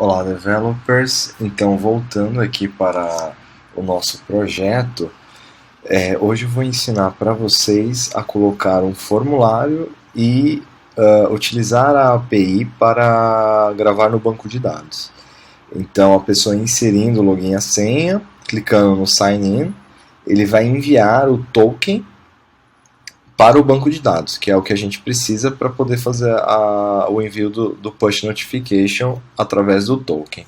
Olá, developers! Então, voltando aqui para o nosso projeto, hoje eu vou ensinar para vocês a colocar um formulário e utilizar a API para gravar no banco de dados. Então, a pessoa inserindo o login e a senha, clicando no Sign In, ele vai enviar o token para o banco de dados, que é o que a gente precisa para poder fazer o envio do push notification através do token.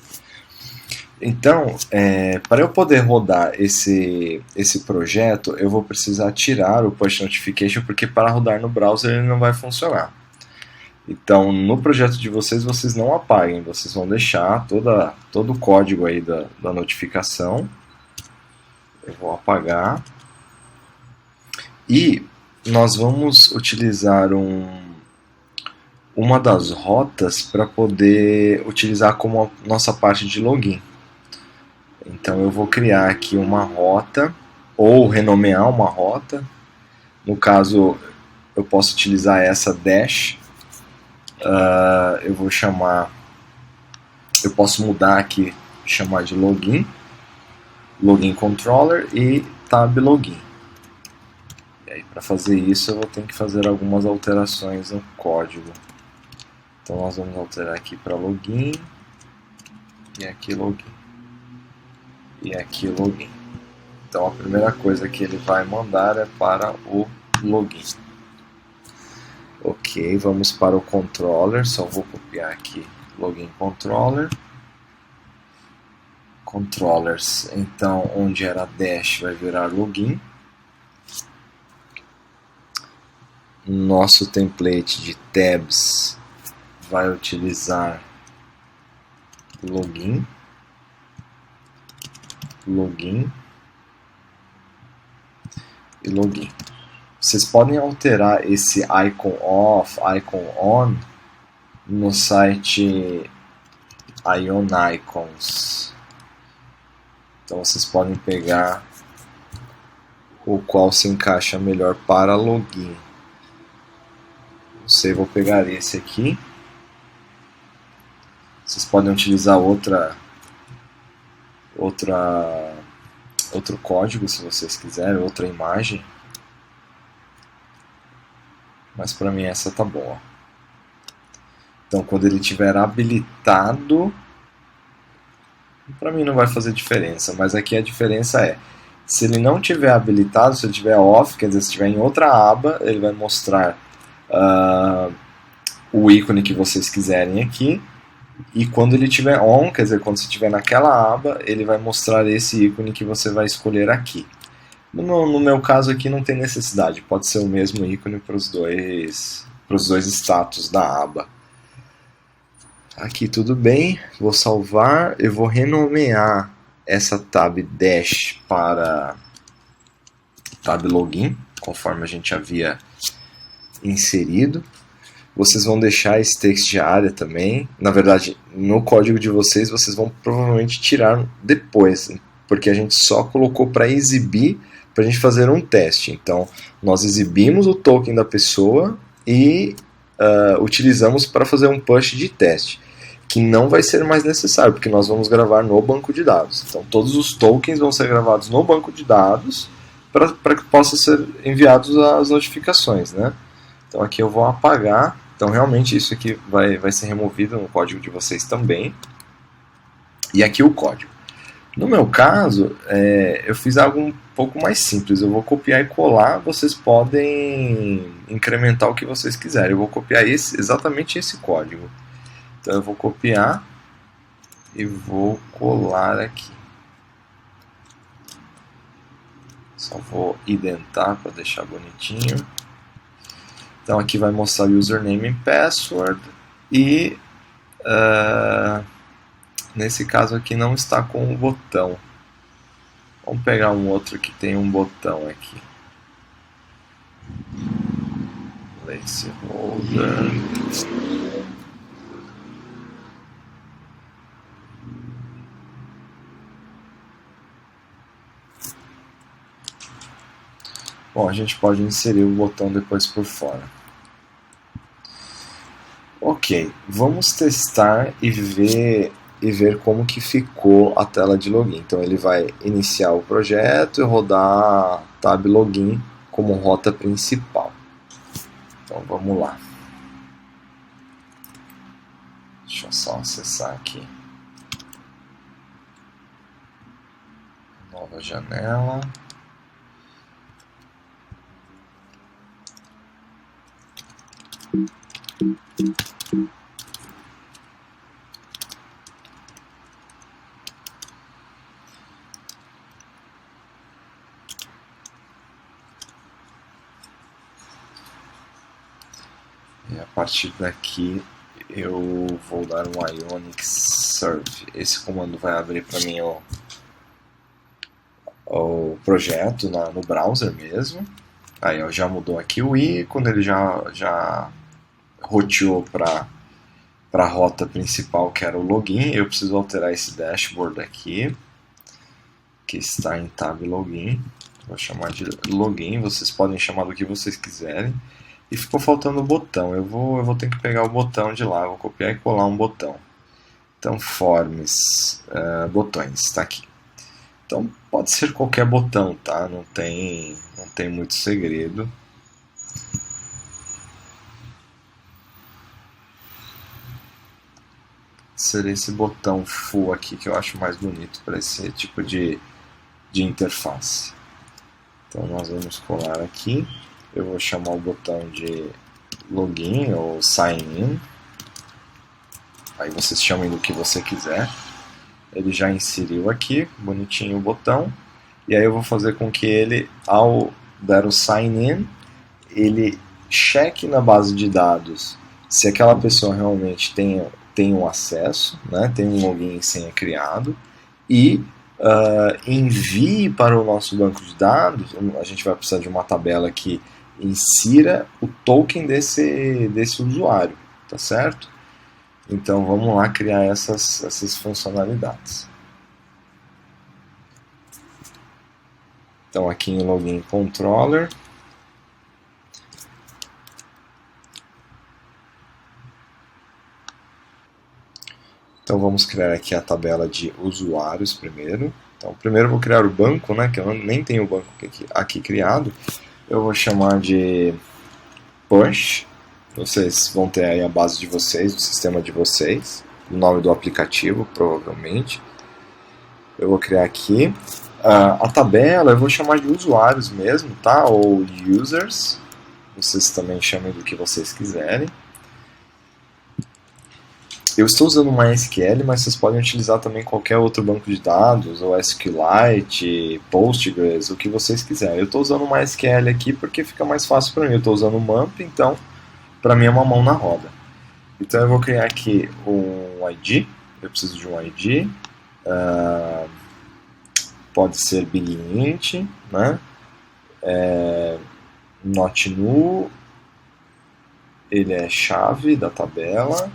Então, para eu poder rodar esse projeto, eu vou precisar tirar o push notification, porque para rodar no browser ele não vai funcionar. Então, no projeto de vocês, vocês não apaguem, vocês vão deixar todo o código aí da notificação. Eu vou apagar. E nós vamos utilizar uma das rotas para poder utilizar como a nossa parte de login. Então eu vou criar aqui uma rota, ou renomear uma rota. No caso, eu posso utilizar essa dash. Eu vou chamar, eu posso mudar aqui, chamar de login controller e tab login. E aí, para fazer isso, eu vou ter que fazer algumas alterações no código. Então nós vamos alterar aqui para login, e aqui login, e aqui login. Então a primeira coisa que ele vai mandar é para o login. Ok, vamos para o controller, só vou copiar aqui login controller. Controllers, então onde era dash vai virar login. Nosso template de tabs vai utilizar login, login e login. Vocês podem alterar esse icon off, icon on no site Ion Icons. Então vocês podem pegar o qual se encaixa melhor para login. Eu vou pegar esse aqui. Vocês podem utilizar outro código se vocês quiserem, outra imagem. Mas para mim essa tá boa. Então quando ele estiver habilitado, para mim não vai fazer diferença, mas aqui a diferença é, se ele não tiver habilitado, se ele estiver off, quer dizer, se estiver em outra aba, ele vai mostrar o ícone que vocês quiserem aqui, e quando ele estiver on, quer dizer, quando você estiver naquela aba, ele vai mostrar esse ícone que você vai escolher aqui. No meu caso aqui não tem necessidade, pode ser o mesmo ícone para os dois status da aba. Aqui tudo bem, vou salvar, eu vou renomear essa tab dash para tab login, conforme a gente havia inserido. Vocês vão deixar esse text de área também. Na verdade, no código de vocês vão provavelmente tirar depois, porque a gente só colocou para exibir, para a gente fazer um teste. Então, nós exibimos o token da pessoa e utilizamos para fazer um push de teste, que não vai ser mais necessário, porque nós vamos gravar no banco de dados. Então, todos os tokens vão ser gravados no banco de dados para que possam ser enviados as notificações, né? Então, aqui eu vou apagar. Então, realmente, isso aqui vai ser removido no código de vocês também. E aqui o código. No meu caso, eu fiz algo um pouco mais simples. Eu vou copiar e colar. Vocês podem incrementar o que vocês quiserem. Eu vou copiar exatamente esse código. Então, eu vou copiar e vou colar aqui. Só vou identar para deixar bonitinho. Então aqui vai mostrar username e password e nesse caso aqui não está com o botão. Vamos pegar um outro que tem um botão aqui. Placeholder. Bom, a gente pode inserir o botão depois por fora. Ok, vamos testar e ver e ver como que ficou a tela de login. Então ele vai iniciar o projeto e rodar tab login como rota principal. Então vamos lá. Deixa eu só acessar aqui. Nova janela. E a partir daqui eu vou dar um Ionic Serve. Esse comando vai abrir para mim o projeto no browser mesmo. Aí já mudou aqui o ícone, ele já roteou para a rota principal, que era o login. Eu preciso alterar esse dashboard aqui, que está em tab login. Vou chamar de login, vocês podem chamar do que vocês quiserem. E ficou faltando o botão. Eu vou ter que pegar o botão de lá, vou copiar e colar um botão. Então, forms, botões, está aqui. Então, pode ser qualquer botão, tá? Não tem muito segredo. Ser esse botão full aqui que eu acho mais bonito para esse tipo de interface. Então, nós vamos colar aqui. Eu vou chamar o botão de login ou sign in. Aí vocês chamem do que você quiser. Ele já inseriu aqui, bonitinho o botão. E aí eu vou fazer com que ele, ao dar o sign in, ele cheque na base de dados se aquela pessoa realmente tem um acesso, né, tem um login e senha criado, e envie para o nosso banco de dados. A gente vai precisar de uma tabela que insira o token desse usuário, tá certo? Então vamos lá criar essas funcionalidades. Então aqui em Login Controller, então vamos criar aqui a tabela de usuários primeiro. Então primeiro eu vou criar o banco, né, que eu nem tenho o banco aqui criado. Eu vou chamar de push. Vocês vão ter aí a base de vocês, o sistema de vocês, o nome do aplicativo, provavelmente. Eu vou criar aqui a tabela, eu vou chamar de usuários mesmo, tá? Ou users. Vocês também chamem do que vocês quiserem. Eu estou usando o MySQL, mas vocês podem utilizar também qualquer outro banco de dados, ou SQLite, Postgres, o que vocês quiserem. Eu estou usando o MySQL aqui porque fica mais fácil para mim. Eu estou usando o MAMP, então para mim é uma mão na roda. Então eu vou criar aqui um ID. Eu preciso de um ID. Pode ser Boolean int, né? Not null. Ele é chave da tabela.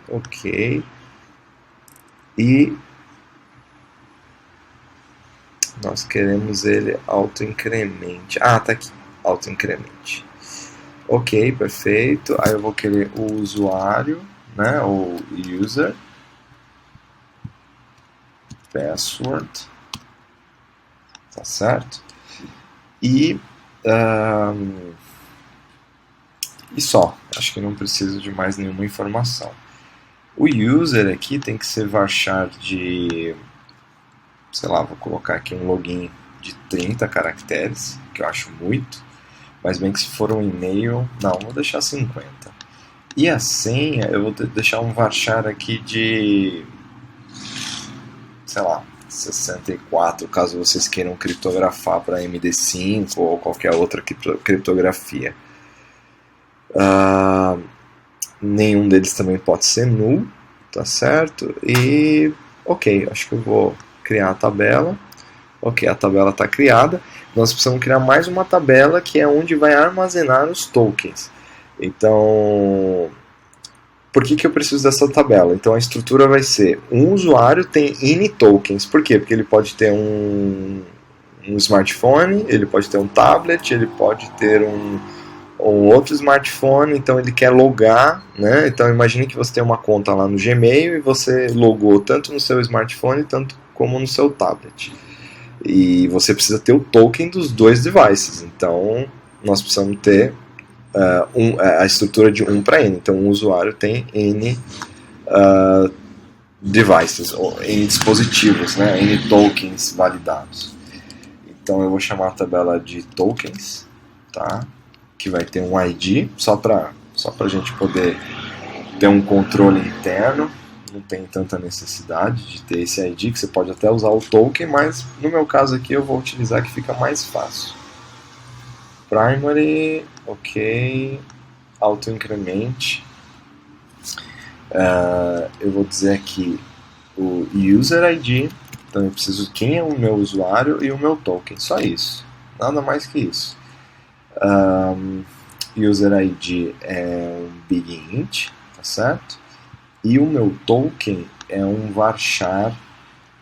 Ok. E nós queremos ele auto-incremente. Ah, tá aqui. Auto-incremente. Ok, perfeito. Aí eu vou querer o usuário, né? O user. Password. Tá certo? E só, acho que não preciso de mais nenhuma informação. O user aqui tem que ser varchar de, sei lá, vou colocar aqui um login de 30 caracteres, que eu acho muito, mas bem que se for um e-mail, não, vou deixar 50. E a senha, eu vou deixar um varchar aqui de, sei lá, 64, caso vocês queiram criptografar para MD5 ou qualquer outra criptografia. Nenhum deles também pode ser null, tá certo? E ok, acho que eu vou criar a tabela. Ok, a tabela está criada. Nós precisamos criar mais uma tabela que é onde vai armazenar os tokens. Então, por que eu preciso dessa tabela? Então a estrutura vai ser: um usuário tem N tokens. Por quê? Porque ele pode ter um smartphone, ele pode ter um tablet, ele pode ter um outro smartphone, então ele quer logar, né? Então imagine que você tem uma conta lá no Gmail e você logou tanto no seu smartphone tanto como no seu tablet. E você precisa ter o token dos dois devices. Então nós precisamos ter a estrutura de 1 para N. Então um usuário tem N devices, ou N dispositivos, né? N tokens validados. Então eu vou chamar a tabela de tokens, tá? Que vai ter um ID, só para a gente poder ter um controle interno. Não tem tanta necessidade de ter esse ID, que você pode até usar o token, mas no meu caso aqui eu vou utilizar que fica mais fácil. Primary, ok, auto-increment. Eu vou dizer aqui o user ID, então eu preciso quem é o meu usuário e o meu token, só isso, nada mais que isso. User ID é um big int, tá certo? E o meu token é um varchar,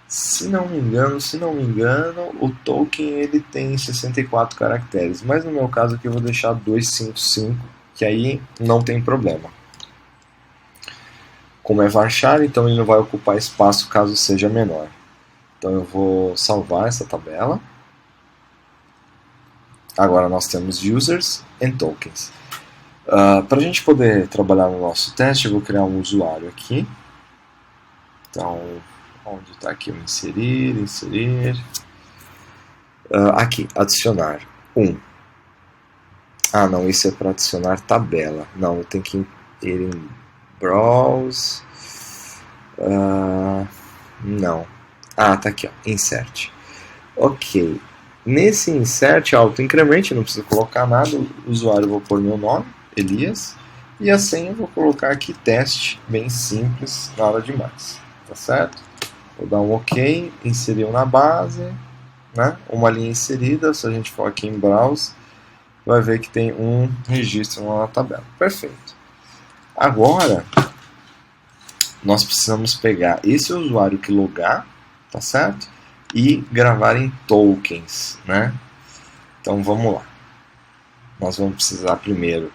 se não me engano, o token ele tem 64 caracteres, mas no meu caso aqui eu vou deixar 255, que aí não tem problema. Como é varchar, então ele não vai ocupar espaço caso seja menor. Então eu vou salvar essa tabela. Agora nós temos users e tokens. Para a gente poder trabalhar no nosso teste, eu vou criar um usuário aqui. Então, onde está aqui o inserir. Aqui, adicionar 1. Ah, não, isso é para adicionar tabela. Não, eu tenho que ir em browse. Não. Ah, tá aqui, ó, insert. Ok. Nesse insert auto-increment, não preciso colocar nada, o usuário eu vou pôr meu nome, Elias, e a senha eu vou colocar aqui teste, bem simples, nada demais, tá certo? Vou dar um ok, inseriu na base, né? Uma linha inserida, se a gente for aqui em browse, vai ver que tem um registro lá na tabela, perfeito. Agora, nós precisamos pegar esse usuário que logar, tá certo? E gravar em tokens, né? Então vamos lá. Nós vamos precisar primeiro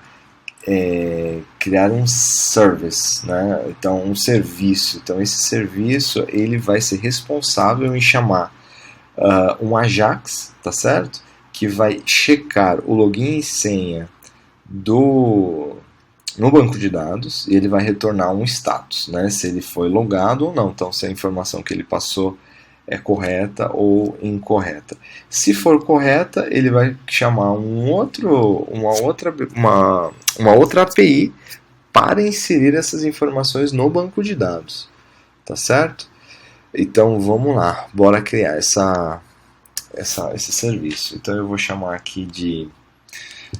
criar um service, né? Então um serviço. Então esse serviço ele vai ser responsável em chamar um Ajax, tá certo? Que vai checar o login e senha no banco de dados e ele vai retornar um status, né? Se ele foi logado ou não. Então se a informação que ele passou é correta ou incorreta. Se for correta, ele vai chamar uma outra API para inserir essas informações no banco de dados, tá certo? Então vamos lá, bora criar esse serviço. Então eu vou chamar aqui de...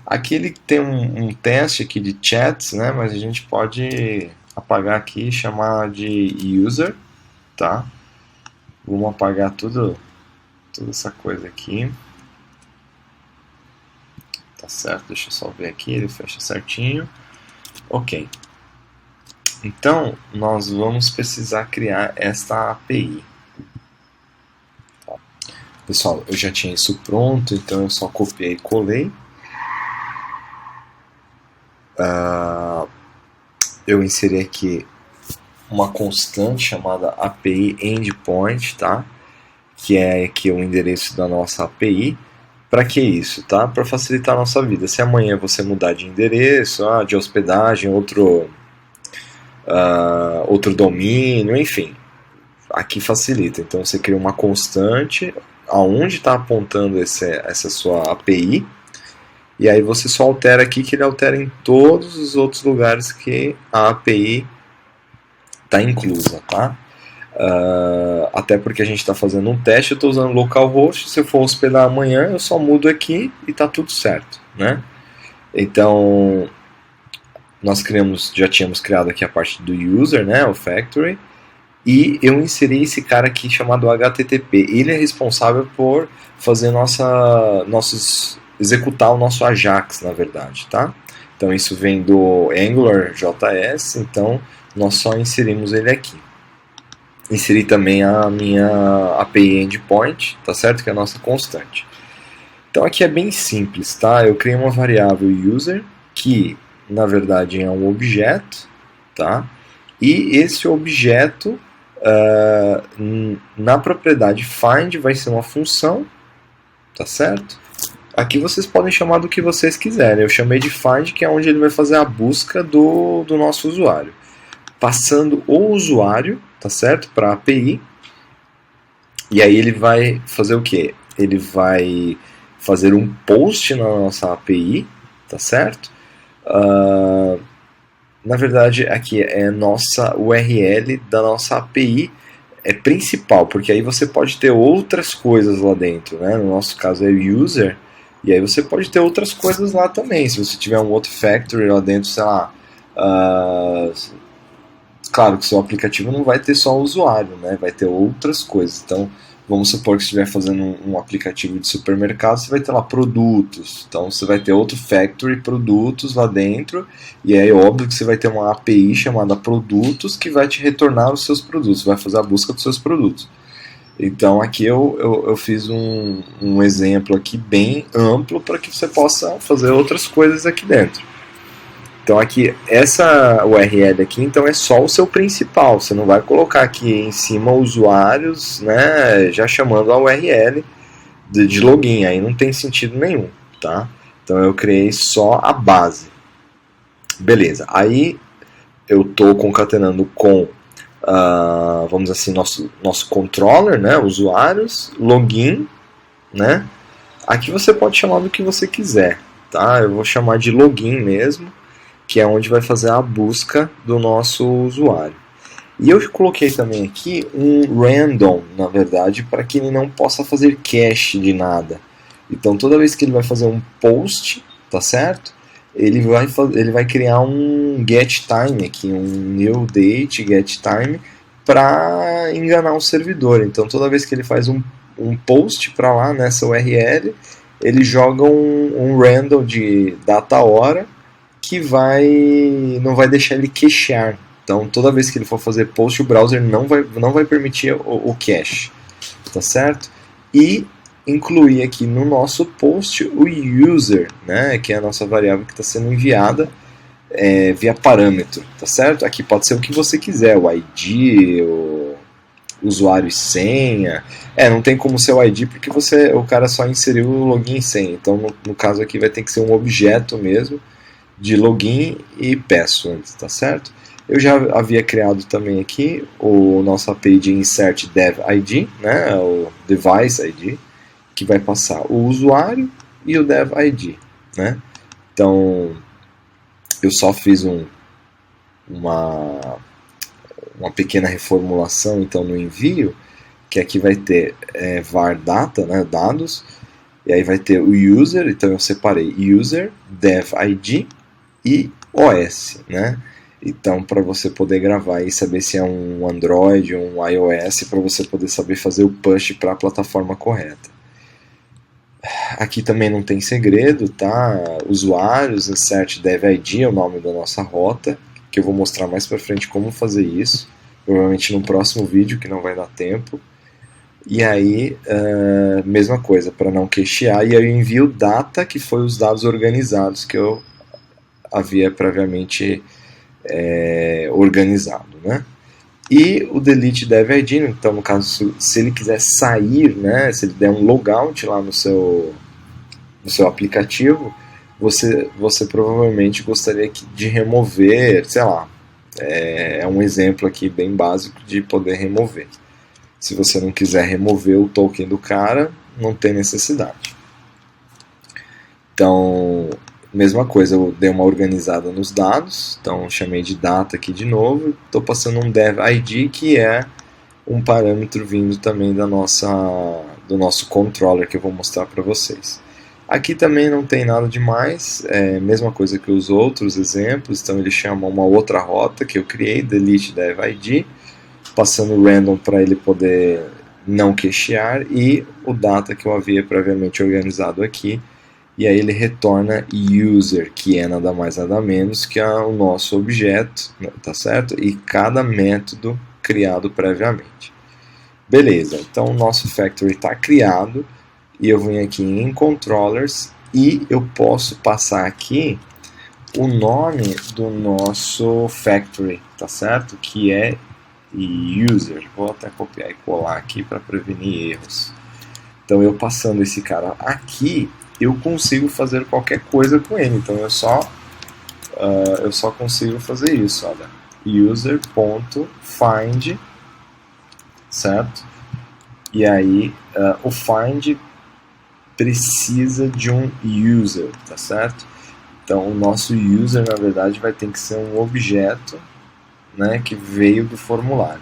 Aqui ele tem um teste aqui de chats, né? Mas a gente pode apagar aqui e chamar de user, tá? Vamos apagar toda essa coisa aqui. Tá certo, deixa eu só ver aqui, ele fecha certinho. Ok. Então, nós vamos precisar criar esta API. Tá. Pessoal, eu já tinha isso pronto, então eu só copiei e colei. Eu inseri aqui uma constante chamada API Endpoint, tá? Que é aqui o endereço da nossa API. Para que isso, tá? Para facilitar a nossa vida. Se amanhã você mudar de endereço, de hospedagem, outro domínio, enfim, aqui facilita. Então você cria uma constante aonde está apontando essa sua API, e aí você só altera aqui que ele altera em todos os outros lugares que a API está inclusa, tá? Até porque a gente está fazendo um teste, eu estou usando localhost, se eu for hospedar amanhã, eu só mudo aqui e está tudo certo, né? Então, nós já tínhamos criado aqui a parte do user, né, o factory, e eu inseri esse cara aqui chamado HTTP. Ele é responsável por fazer executar o nosso Ajax, na verdade, tá? Então isso vem do AngularJS, então nós só inserimos ele aqui. Inseri também a minha API Endpoint, tá certo? Que é a nossa constante. Então aqui é bem simples, tá? Eu criei uma variável user, que na verdade é um objeto, tá? E esse objeto na propriedade find vai ser uma função, tá certo? Aqui vocês podem chamar do que vocês quiserem. Eu chamei de find, que é onde ele vai fazer a busca do nosso usuário. Passando o usuário, tá certo? Para a API. E aí ele vai fazer o quê? Ele vai fazer um post na nossa API, tá certo? Na verdade, aqui é nossa URL da nossa API principal, porque aí você pode ter outras coisas lá dentro, né? No nosso caso é user, e aí você pode ter outras coisas lá também. Se você tiver um outro factory lá dentro, sei lá, claro que o seu aplicativo não vai ter só o usuário, né? Vai ter outras coisas. Então, vamos supor que você estiver fazendo um aplicativo de supermercado, você vai ter lá produtos. Então, você vai ter outro factory, produtos lá dentro. E aí, óbvio que você vai ter uma API chamada produtos que vai te retornar os seus produtos. Vai fazer a busca dos seus produtos. Então, aqui eu fiz um exemplo aqui bem amplo para que você possa fazer outras coisas aqui dentro. Então aqui, essa URL aqui, então é só o seu principal. Você não vai colocar aqui em cima usuários, né, já chamando a URL de login. Aí não tem sentido nenhum, tá? Então eu criei só a base. Beleza. Aí eu estou concatenando com, vamos dizer assim, nosso controller, né, usuários, login, né? Aqui você pode chamar do que você quiser, tá? Eu vou chamar de login mesmo, que é onde vai fazer a busca do nosso usuário. E eu coloquei também aqui um random, na verdade, para que ele não possa fazer cache de nada. Então toda vez que ele vai fazer um post, tá certo? Ele vai criar um getTime aqui, um new date getTime, para enganar o servidor. Então toda vez que ele faz um post para lá nessa URL, ele joga um random de data hora, que não vai deixar ele cachear. Então, toda vez que ele for fazer post, o browser não vai permitir o cache, tá certo? E incluir aqui no nosso post o user, né, que é a nossa variável que está sendo enviada via parâmetro, tá certo? Aqui pode ser o que você quiser, o ID, o usuário e senha. Não tem como ser o ID porque o cara só inseriu o login e senha. Então, no caso aqui vai ter que ser um objeto mesmo, de login e password, tá certo? Eu já havia criado também aqui o nosso API de insert dev ID, né, o device ID, que vai passar o usuário e o dev ID, né? Então, eu só fiz uma pequena reformulação então no envio, que aqui vai ter var data, né, dados, e aí vai ter o user, então eu separei user, dev ID e OS, né? Então, para você poder gravar e saber se é um Android ou um iOS, para você poder saber fazer o push para a plataforma correta. Aqui também não tem segredo, tá? Usuários, insert dev ID é o nome da nossa rota, que eu vou mostrar mais para frente como fazer isso, provavelmente no próximo vídeo, que não vai dar tempo. E aí, mesma coisa, para não cachear, e aí eu envio data, que foi os dados organizados que eu havia previamente organizado, né? E o delete dev ID, então no caso, se ele quiser sair, né, se ele der um logout lá no seu aplicativo, você provavelmente gostaria de remover, sei lá, é um exemplo aqui bem básico de poder remover. Se você não quiser remover o token do cara, não tem necessidade. Então, mesma coisa, eu dei uma organizada nos dados, então chamei de data aqui de novo, estou passando um dev ID, que é um parâmetro vindo também do nosso controller, que eu vou mostrar para vocês. Aqui também não tem nada demais, mesma coisa que os outros exemplos, então ele chama uma outra rota que eu criei, delete dev ID, passando random para ele poder não cachear, e o data que eu havia previamente organizado aqui. E aí ele retorna user, que é nada mais nada menos que o nosso objeto, tá certo? E cada método criado previamente. Beleza, então o nosso factory está criado, e eu venho aqui em controllers, e eu posso passar aqui o nome do nosso factory, tá certo? Que é user. Vou até copiar e colar aqui para prevenir erros. Então eu passando esse cara aqui, eu consigo fazer qualquer coisa com ele. Então eu só consigo fazer isso, olha. User.find, certo? E aí o find precisa de um user, tá certo? Então o nosso user, na verdade, vai ter que ser um objeto, né, que veio do formulário.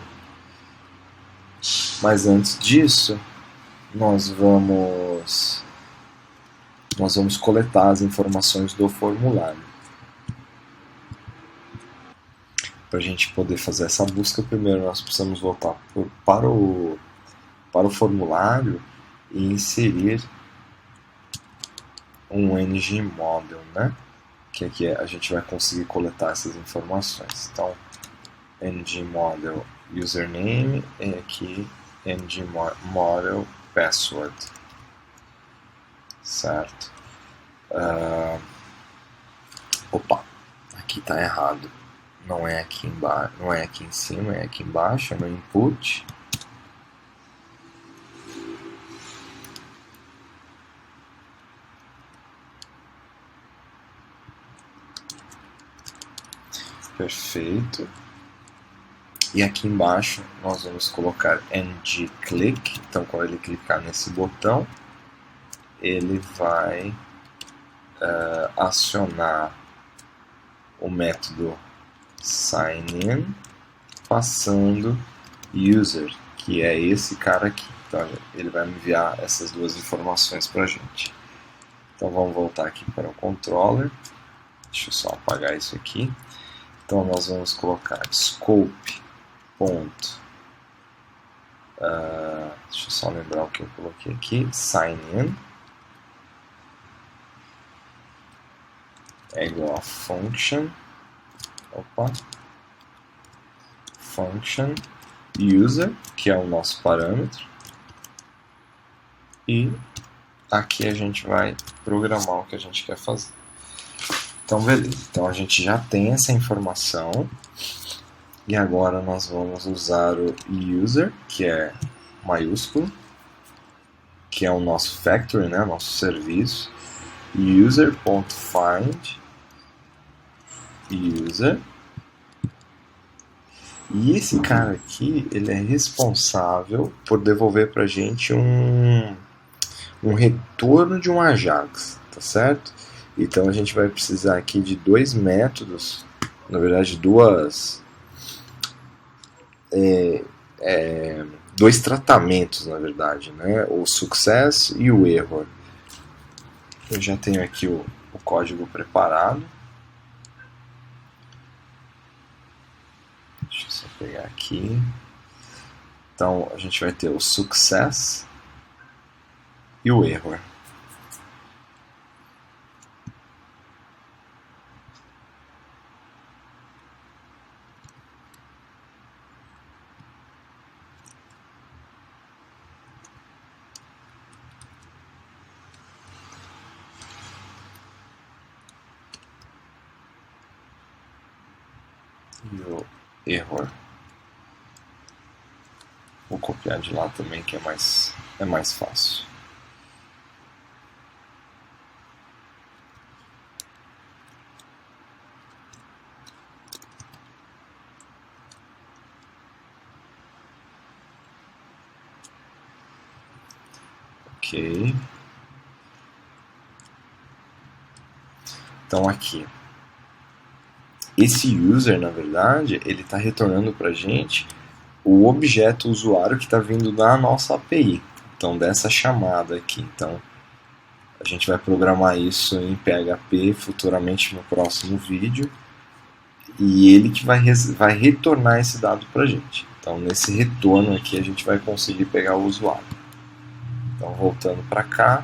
Mas antes disso, nós vamos coletar as informações do formulário. Para a gente poder fazer essa busca, primeiro nós precisamos voltar para o formulário e inserir um ngModel, né? Que aqui a gente vai conseguir coletar essas informações. Então, ngModel username e aqui ngModel password, certo? Opa, aqui está errado. Não é aqui embaixo, não é aqui em cima, é aqui embaixo, no input. Perfeito. E aqui embaixo nós vamos colocar ngClick. Então, quando ele clicar nesse botão, ele vai acionar o método signIn passando user, que é esse cara aqui. Então, ele vai enviar essas duas informações para a gente. Então, vamos voltar aqui para o controller. Deixa eu só apagar isso aqui. Então nós vamos colocar scope. Deixa eu só lembrar o que eu coloquei aqui. Sign in é igual a function. Function user, que é o nosso parâmetro. E aqui a gente vai programar o que a gente quer fazer. Então, beleza. Então, a gente já tem essa informação. E agora nós vamos usar o user, que é maiúsculo, que é o nosso factory, né? Nosso serviço. User.find user. E esse cara aqui, ele é responsável por devolver para a gente um retorno de um Ajax, tá certo? Então a gente vai precisar aqui de dois métodos, na verdade dois tratamentos, na verdade, né? O success e o error. Eu já tenho aqui o código preparado. Deixa eu só pegar aqui. Então a gente vai ter o success e o error. E o error. Vou copiar de lá também, que é mais fácil. Ok. Então aqui, esse user, na verdade, ele está retornando para a gente o objeto usuário que está vindo da nossa API. Então, dessa chamada aqui. Então, a gente vai programar isso em PHP futuramente no próximo vídeo. E ele que vai retornar esse dado para a gente. Então, nesse retorno aqui, a gente vai conseguir pegar o usuário. Então, voltando para cá.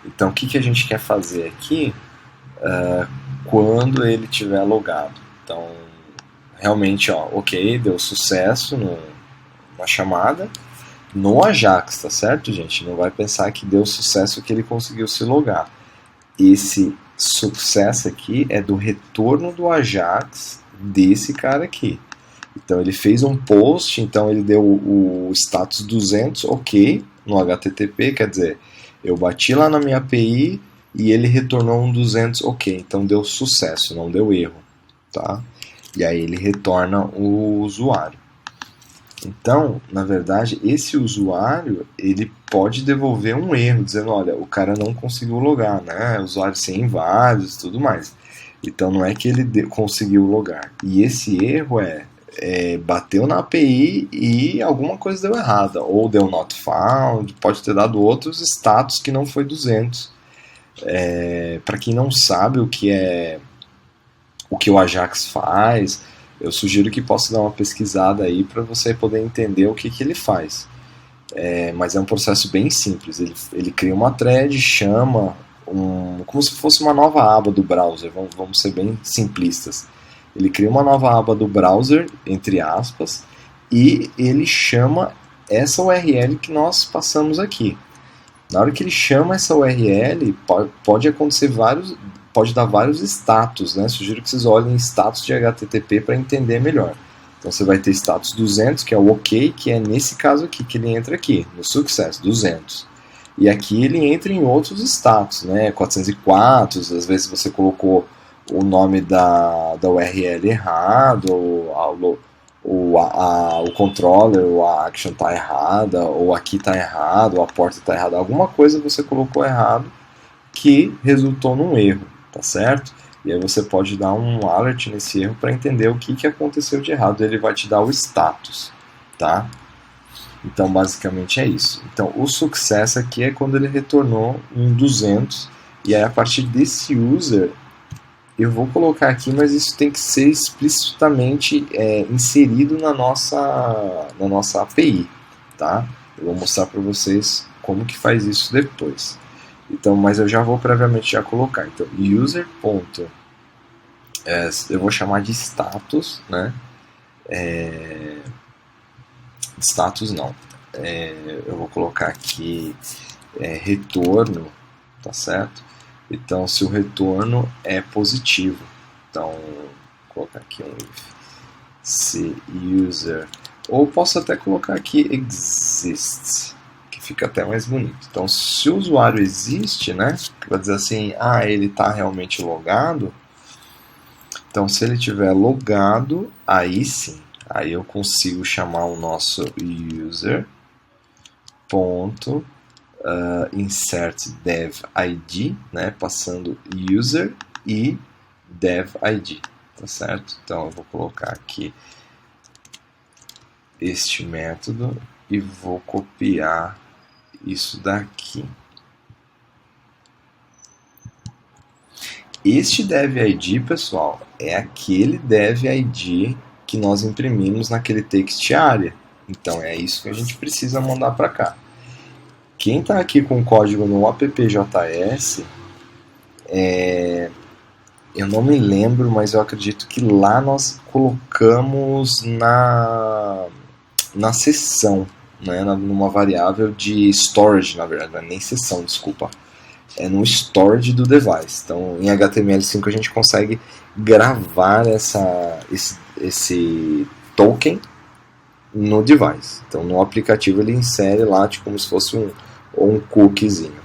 Então, o que a gente quer fazer aqui quando ele estiver logado? Então, realmente, ok, deu sucesso na chamada. No Ajax, tá certo, gente? Não vai pensar que deu sucesso que ele conseguiu se logar. esse sucesso aqui é do retorno do Ajax desse cara aqui. Então ele fez um post, então ele deu o status 200, ok, no HTTP, quer dizer, eu bati lá na minha API e ele retornou um 200, ok, então deu sucesso, não deu erro, tá? E aí ele retorna o usuário. Então, na verdade, esse usuário ele pode devolver um erro, dizendo, olha, o cara não conseguiu logar, né? Usuário sem inválidos e tudo mais. Então não é que ele conseguiu logar. E esse erro bateu na API e alguma coisa deu errada. Ou deu not found, pode ter dado outros status que não foi 200. Para quem não sabe o que o Ajax faz, eu sugiro que possa dar uma pesquisada aí para você poder entender o que ele faz. Mas é um processo bem simples. Ele cria uma thread, chama como se fosse uma nova aba do browser. Vamos ser bem simplistas. Ele cria uma nova aba do browser, entre aspas, e ele chama essa URL que nós passamos aqui. Na hora que ele chama essa URL, pode acontecer pode dar vários status, né? Sugiro que vocês olhem status de HTTP para entender melhor. Então você vai ter status 200, que é o OK, que é nesse caso aqui, que ele entra aqui, no success, 200. E aqui ele entra em outros status, né? 404, às vezes você colocou o nome da URL errado, o controller, ou a action está errada, ou aqui está errado, ou a porta está errada. Alguma coisa você colocou errado que resultou num erro, tá certo? E aí você pode dar um alert nesse erro para entender o que aconteceu de errado. Ele vai te dar o status, tá? Então basicamente é isso. Então o success aqui é quando ele retornou um 200, e aí a partir desse user eu vou colocar aqui, mas isso tem que ser explicitamente inserido na nossa API, tá? Eu vou mostrar para vocês como que faz isso depois. Então, mas eu já vou previamente já colocar. Então, user. Eu vou chamar de status, né? Status não. Eu vou colocar aqui retorno, tá certo? Então, se o retorno é positivo, então vou colocar aqui um if, se user, ou posso até colocar aqui exists, que fica até mais bonito. Então, se o usuário existe, né, vai dizer assim, ele está realmente logado. Então, se ele estiver logado, aí sim, aí eu consigo chamar o nosso user ponto insert dev id, né, passando user e dev id, tá certo? Então eu vou colocar aqui este método e vou copiar isso daqui. Este dev id, pessoal, é aquele dev id que nós imprimimos naquele text area. Então é isso que a gente precisa mandar para cá. Quem está aqui com o código no appjs, eu não me lembro, mas eu acredito que lá nós colocamos na seção, né, numa variável de storage, na verdade, não é nem seção, desculpa. É no storage do device. Então, em HTML5 a gente consegue gravar esse token no device. Então, no aplicativo ele insere lá tipo, como se fosse um cookiezinho.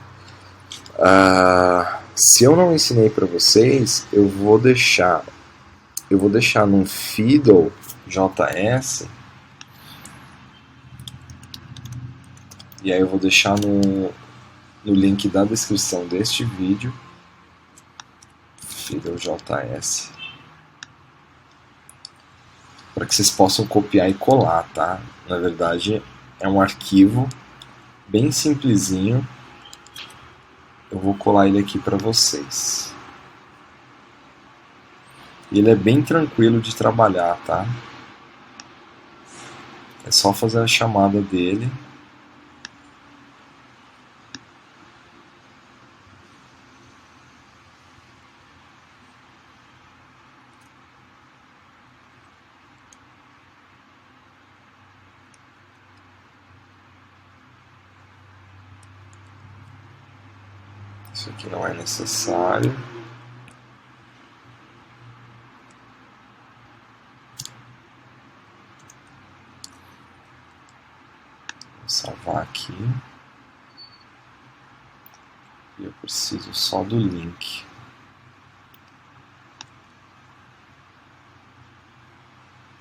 Se eu não ensinei para vocês, eu vou deixar no Fiddle.js, e aí eu vou deixar no link da descrição deste vídeo, Fiddle.js, para que vocês possam copiar e colar, tá? Na verdade, é um arquivo bem simplesinho. Eu vou colar ele aqui para vocês. Ele é bem tranquilo de trabalhar, tá? É só fazer a chamada dele. Isso aqui não é necessário. Vou salvar aqui. E eu preciso só do link.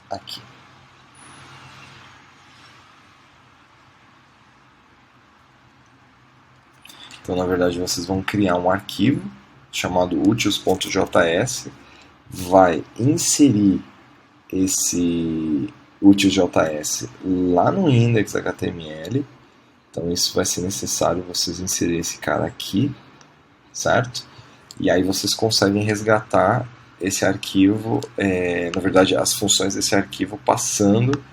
Aqui. Então, na verdade, vocês vão criar um arquivo chamado utils.js, vai inserir esse utils.js lá no index.html. Então, isso vai ser necessário vocês inserir esse cara aqui, certo? E aí vocês conseguem resgatar esse arquivo, na verdade, as funções desse arquivo passando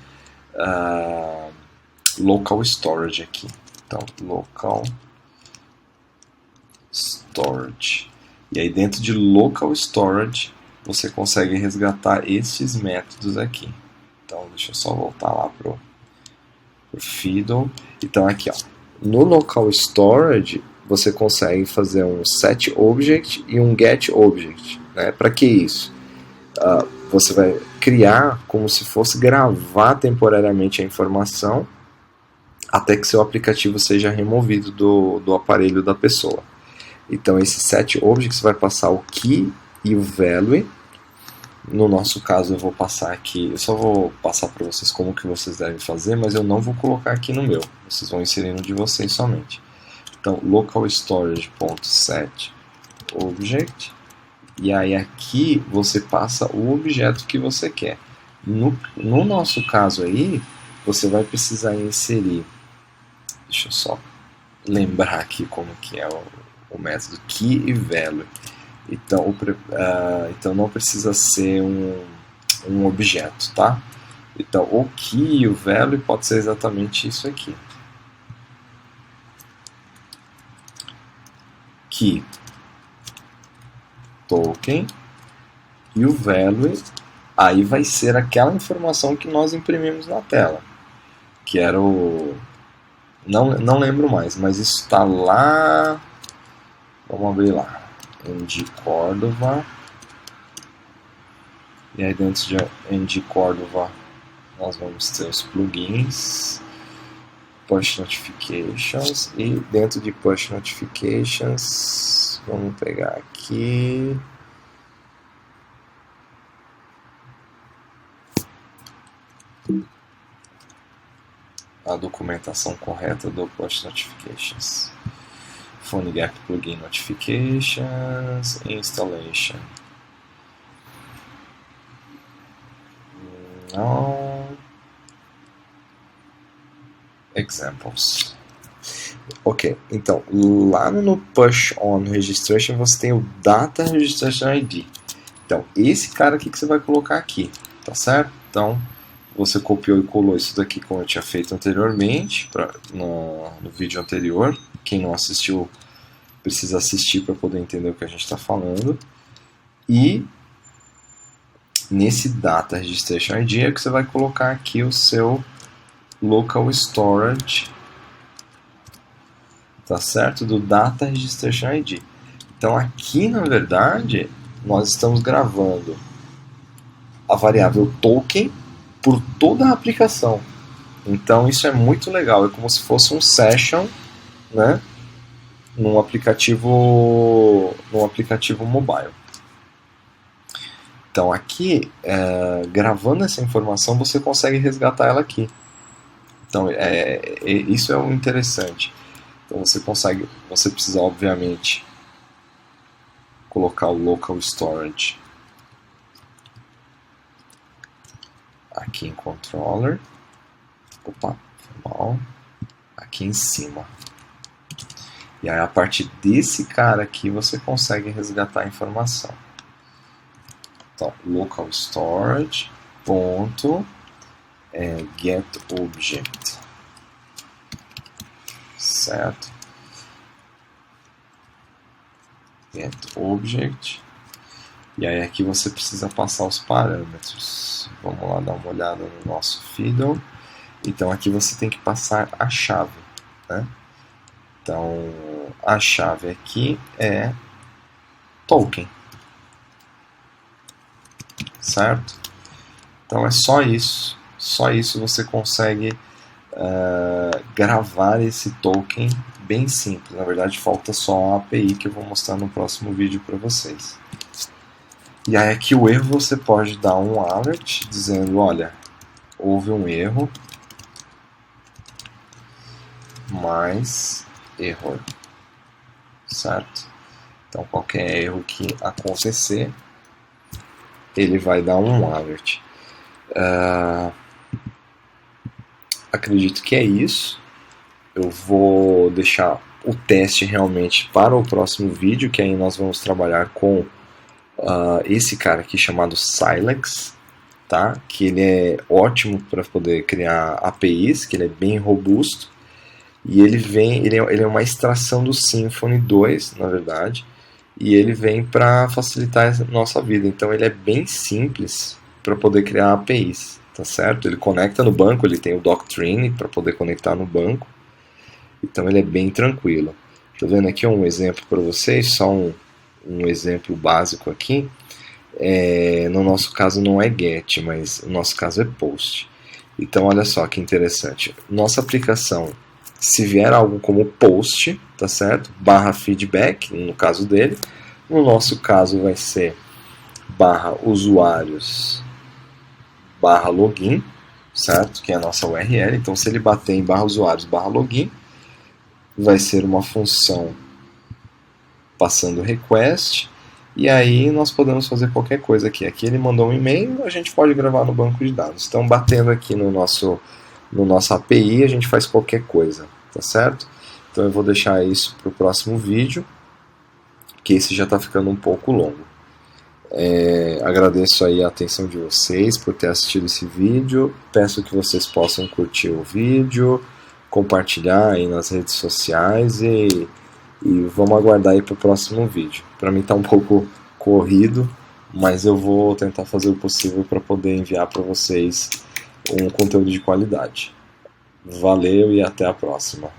local storage aqui. Então, local storage. E aí dentro de local storage você consegue resgatar esses métodos aqui. Então deixa eu só voltar lá pro Fiddle. Então aqui, ó, no local storage você consegue fazer um set object e um get object, né? Para que isso? Você vai criar como se fosse gravar temporariamente a informação até que seu aplicativo seja removido do aparelho da pessoa. Então esse set objects vai passar o key e o value. No nosso caso eu vou passar aqui, eu só vou passar para vocês como que vocês devem fazer, mas eu não vou colocar aqui no meu. Vocês vão inserir no de vocês somente. Então local storage.set object, e aí aqui você passa o objeto que você quer. No nosso caso aí, você vai precisar inserir, deixa eu só lembrar aqui como que é o método key e value. Então, então não precisa ser um objeto, tá? Então o key e o value pode ser exatamente isso aqui. Key token e o value aí vai ser aquela informação que nós imprimimos na tela, que era o... não lembro mais, mas isso está lá. Vamos abrir lá, NG Cordova, e aí dentro de NG Cordova nós vamos ter os plugins, Push Notifications, e dentro de Push Notifications vamos pegar aqui a documentação correta do Push Notifications. PhoneGap Plugin Notifications, Installation. Não. Examples. Ok, então lá no Push On Registration você tem o Data Registration ID. Então esse cara aqui que você vai colocar aqui, tá certo? Então você copiou e colou isso daqui como eu tinha feito anteriormente, no vídeo anterior. Quem não assistiu precisa assistir para poder entender o que a gente está falando. E nesse Data Registration ID é que você vai colocar aqui o seu Local Storage, tá certo? Do Data Registration ID. Então aqui na verdade nós estamos gravando a variável token por toda a aplicação. Então isso é muito legal, é como se fosse um session, né? Num aplicativo mobile. Então aqui, gravando essa informação, você consegue resgatar ela aqui. Então isso é o interessante. Então você precisa obviamente colocar o local storage aqui em controller. Opa, foi mal. Aqui em cima. E aí a partir desse cara aqui você consegue resgatar a informação. Então, local storage ponto get object, certo? Get object, e aí aqui você precisa passar os parâmetros. Vamos lá dar uma olhada no nosso Fiddle. Então aqui você tem que passar a chave, né? Então, a chave aqui é token, certo? Então é só isso você consegue gravar esse token bem simples. Na verdade falta só a API que eu vou mostrar no próximo vídeo para vocês. E aí aqui o erro você pode dar um alert dizendo, olha, houve um erro, mais error, certo? Então qualquer erro que acontecer, ele vai dar um alert. Acredito que é isso. Eu vou deixar o teste realmente para o próximo vídeo, que aí nós vamos trabalhar com esse cara aqui chamado Silex, tá? Que ele é ótimo para poder criar APIs, que ele é bem robusto. E ele é uma extração do Symfony 2, na verdade, e ele vem para facilitar a nossa vida. Então ele é bem simples para poder criar APIs, tá certo? Ele conecta no banco, ele tem o Doctrine para poder conectar no banco, então ele é bem tranquilo. Estou vendo aqui um exemplo para vocês, só um exemplo básico aqui. No nosso caso não é GET, mas no nosso caso é POST. Então olha só que interessante. Nossa aplicação, se vier algo como POST, tá certo? Barra feedback, no caso dele. No nosso caso vai ser barra usuários barra login, certo? Que é a nossa URL. Então se ele bater em barra usuários barra login, vai ser uma função passando request, e aí nós podemos fazer qualquer coisa aqui. Aqui ele mandou um e-mail, a gente pode gravar no banco de dados. Então batendo aqui no nosso API, a gente faz qualquer coisa, tá certo? Então eu vou deixar isso para o próximo vídeo, que esse já está ficando um pouco longo. Agradeço aí a atenção de vocês por ter assistido esse vídeo. Peço que vocês possam curtir o vídeo, compartilhar aí nas redes sociais e vamos aguardar aí para o próximo vídeo. Para mim está um pouco corrido, mas eu vou tentar fazer o possível para poder enviar para vocês um conteúdo de qualidade. Valeu e até a próxima.